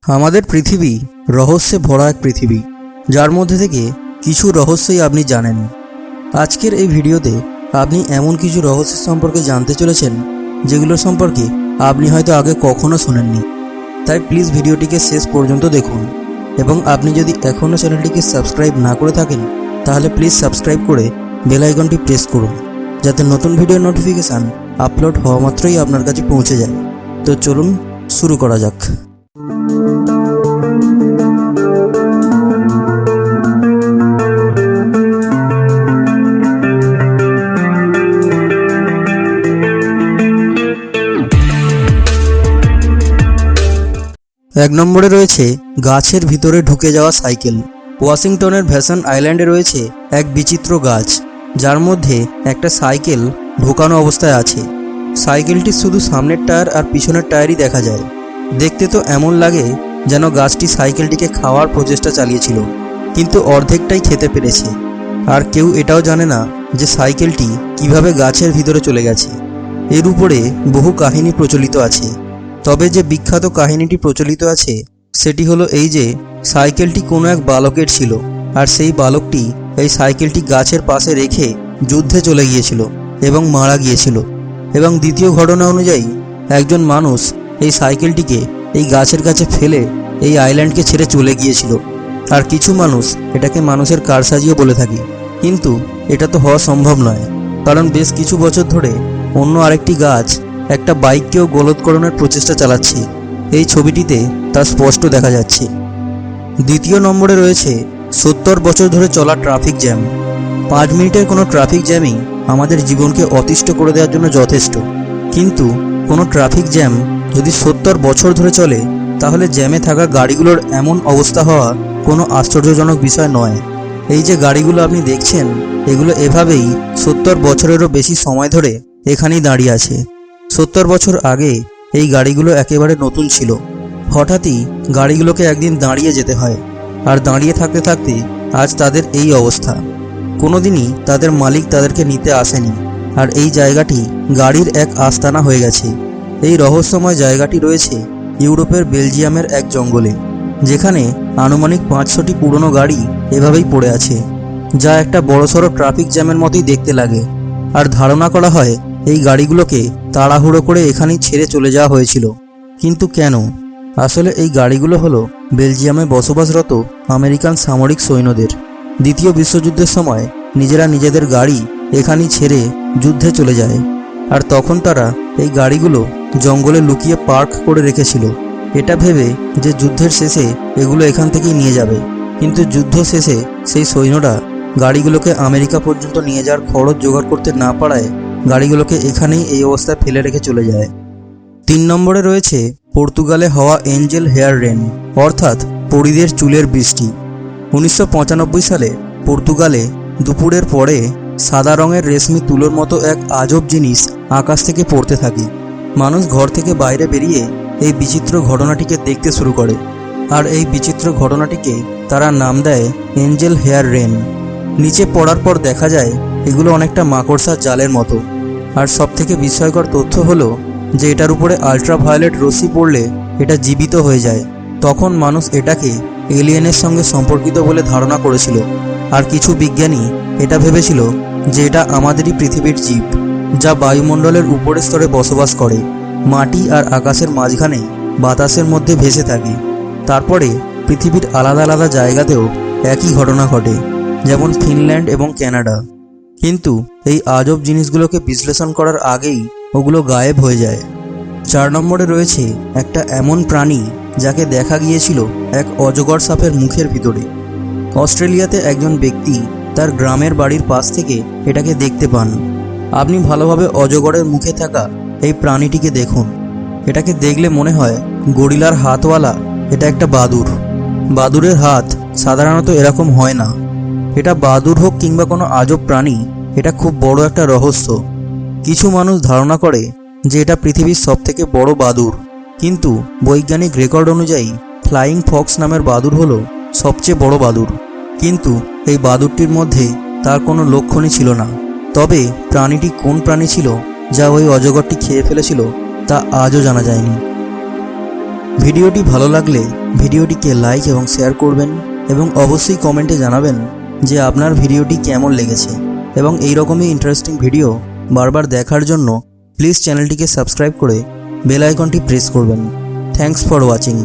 আমাদের পৃথিবী রহস্যে ভরা এক পৃথিবী, যার মধ্যে থেকে কিছু রহস্যই আপনি জানেন। আজকের এই ভিডিওতে আপনি এমন কিছু রহস্য সম্পর্কে জানতে চলেছেন যেগুলো সম্পর্কে আপনি হয়তো আগে কখনো শোনেননি। তাই প্লিজ ভিডিওটিকে শেষ পর্যন্ত দেখুন, এবং আপনি যদি এখনও চ্যানেলটিকে সাবস্ক্রাইব না করে থাকেন তাহলে প্লিজ সাবস্ক্রাইব করে বেল আইকনটি প্রেস করুন, যাতে নতুন ভিডিওর নোটিফিকেশান আপলোড হওয়া মাত্রই আপনার কাছে পৌঁছে যায়। তো চলুন শুরু করা যাক। এক নম্বরে রয়েছে গাছের ভিতরে ঢুকে যাওয়া সাইকেল। ওয়াশিংটনের ভ্যাসন আইল্যান্ডে রয়েছে এক বিচিত্র গাছ, যার মধ্যে একটা সাইকেল ঢোকানো অবস্থায় আছে। সাইকেলটি শুধু সামনের টায়ার আর পিছনের টায়ারই দেখা যায়। দেখতে তো এমন লাগে যেন গাছটি সাইকেলটিকে খাওয়ার প্রচেষ্টা চালিয়েছিল, কিন্তু অর্ধেকটাই খেতে পেরেছে। আর কেউ এটাও জানে না যে সাইকেলটি কিভাবে গাছের ভিতরে চলে গেছে। এর উপরে বহু কাহিনী প্রচলিত আছে, তবে যে বিখ্যাত কাহিনীটি প্রচলিত আছে সেটি হলো এই যে সাইকেলটি কোনো এক বালকের ছিল, আর সেই বালকটি এই সাইকেলটি গাছের পাশে রেখে যুদ্ধে চলে গিয়েছিল এবং মারা গিয়েছিল। এবং দ্বিতীয় ঘটনা অনুযায়ী একজন মানুষ এই সাইকেলটিকে এই গাছের কাছে ফেলে এই আইল্যান্ডকে ছেড়ে চলে গিয়েছিল। আর কিছু মানুষ এটাকে মানুষের কারসাজিও বলে থাকে, কিন্তু এটা তো হওয়া সম্ভব নয়, কারণ বেশ কিছু বছর ধরে অন্য আরেকটি গাছ একটা বাইককেও গলদকরণের প্রচেষ্টা চালাচ্ছে। এই ছবিটিতে তা স্পষ্ট দেখা যাচ্ছে। দ্বিতীয় নম্বরে রয়েছে 70 বছর ধরে চলা ট্রাফিক জ্যাম। 5 মিনিটের কোনো ট্রাফিক জ্যামই আমাদের জীবনকে অতিষ্ঠ করে দেওয়ার জন্য যথেষ্ট, কিন্তু কোনো ট্রাফিক জ্যাম যদি 70 বছর ধরে চলে তাহলে জ্যামে থাকা গাড়িগুলোর এমন অবস্থা হওয়া কোনো আশ্চর্যজনক বিষয় নয়। এই যে গাড়িগুলো আপনি দেখছেন, এগুলো এভাবেই 70 বছরেরও বেশি সময় ধরে এখানেই দাঁড়িয়ে আছে। 70 বছর আগে এই গাড়িগুলো একেবারে নতুন ছিল। হঠাৎই গাড়িগুলোকে একদিন দাঁড়িয়ে যেতে হয়, আর দাঁড়িয়ে থাকতে থাকতে আজ তাদের এই অবস্থা। কোনোদিনই তাদের মালিক তাদেরকে নিতে আসেনি, আর এই জায়গাটি গাড়ির এক আস্তানা হয়ে গেছে। এই রহস্যময় জায়গাটি রয়েছে ইউরোপের বেলজিয়ামের এক জঙ্গলে, যেখানে আনুমানিক 500টি পুরনো গাড়ি এভাবেই পড়ে আছে, যা একটা বড়সড় ট্রাফিক জ্যামের মতোই দেখতে লাগে। আর ধারণা করা হয় এই গাড়িগুলোকে তাড়াহুড়ো করে এখানেই ছেড়ে চলে যাওয়া হয়েছিল। কিন্তু কেন? আসলে এই গাড়িগুলো হলো বেলজিয়ামে বসবাসরত আমেরিকান সামরিক সৈন্যদের। দ্বিতীয় বিশ্বযুদ্ধের সময় নিজেরা নিজেদের গাড়ি এখানেই ছেড়ে যুদ্ধে চলে যায়, আর তখন তারা এই গাড়িগুলো জঙ্গলে লুকিয়ে পার্ক করে রেখেছিল, এটা ভেবে যে যুদ্ধের শেষে এগুলো এখান থেকেই নিয়ে যাবে। কিন্তু যুদ্ধ শেষে সেই সৈন্যরা গাড়িগুলোকে আমেরিকা পর্যন্ত নিয়ে যাওয়ার খরচ জোগাড় করতে না পারায় গাড়িগুলোকে এখানেই এই অবস্থায় ফেলে রেখে চলে যায়। 3 নম্বরে রয়েছে পর্তুগালে হওয়া এঞ্জেল হেয়ার রেন, অর্থাৎ পরীদের চুলের বৃষ্টি। 1995 সালে পর্তুগালে দুপুরের পরে সাদা রঙের রেশমি তুলোর মতো এক আজব জিনিস আকাশ থেকে পড়তে থাকে। মানুষ ঘর থেকে বাইরে বেরিয়ে এই বিচিত্র ঘটনাটিকে দেখতে শুরু করে, আর এই বিচিত্র ঘটনাটিকে তারা নাম দেয় এঞ্জেল হেয়ার রেন। নিচে পড়ার পর দেখা যায় এগুলো অনেকটা মাকড়সার জালের মতো। আর সবথেকে বিস্ময়কর তথ্য হলো যে এটার উপরে আল্ট্রাভায়োলেট রশ্মি পড়লে এটা জীবিত হয়ে যায়। তখন মানুষ এটাকে এলিয়েনের সঙ্গে সম্পর্কিত বলে ধারণা করেছিল, আর কিছু বিজ্ঞানী এটা ভেবেছিল যে এটা আমাদেরই পৃথিবীর জীব, যা বায়ুমণ্ডলের উপরের স্তরে বসবাস করে, মাটি আর আকাশের মাঝখানে বাতাসের মধ্যে ভেসে থাকে। তারপরে পৃথিবীর আলাদা আলাদা জায়গাতেও একই ঘটনা ঘটে, যেমন ফিনল্যান্ড এবং কানাডা। কিন্তু এই আজব জিনিসগুলোকে বিশ্লেষণ করার আগেই ওগুলো গায়েব হয়ে যায়। 4 নম্বরে রয়েছে একটা এমন প্রাণী যাকে দেখা গিয়েছিল এক অজগর সাপের মুখের ভিতরে। অস্ট্রেলিয়াতে একজন ব্যক্তি তার গ্রামের বাড়ির পাশ থেকে এটাকে দেখতে পান। আপনি ভালোভাবে অজগরের মুখে থাকা এই প্রাণীটিকে দেখুন। এটাকে দেখলে মনে হয় গরিলার হাতওয়ালা এটা একটা বাদুড়। বাদুড়ের হাত সাধারণত এরকম হয় না। এটা বাদুড় হোক কিংবা কোনো আজব প্রাণী, এটা খুব বড় একটা রহস্য। কিছু মানুষ ধারণা করে যে এটা পৃথিবীর সবথেকে বড় বাদুড়, কিন্তু বৈজ্ঞানিক রেকর্ড অনুযায়ী ফ্লাইং ফক্স নামের বাদুড় হলো সবচেয়ে বড় বাদুড়। কিন্তু এই বাদুড়টির মধ্যে তার কোনো লক্ষণই ছিল না। তবে প্রাণীটি কোন প্রাণী ছিল যা ওই অজগরটি খেয়ে ফেলেছিল তা আজও জানা যায়নি। ভিডিওটি ভালো লাগলে ভিডিওটিকে লাইক এবং শেয়ার করবেন এবং অবশ্যই কমেন্টে জানাবেন যে আপনার ভিডিওটি কেমন লেগেছে এবং এই রকমই ইন্টারেস্টিং ভিডিও বারবার দেখার জন্য প্লিজ চ্যানেলটিকে সাবস্ক্রাইব করে বেল আইকনটি প্রেস করবেন। Thanks for watching.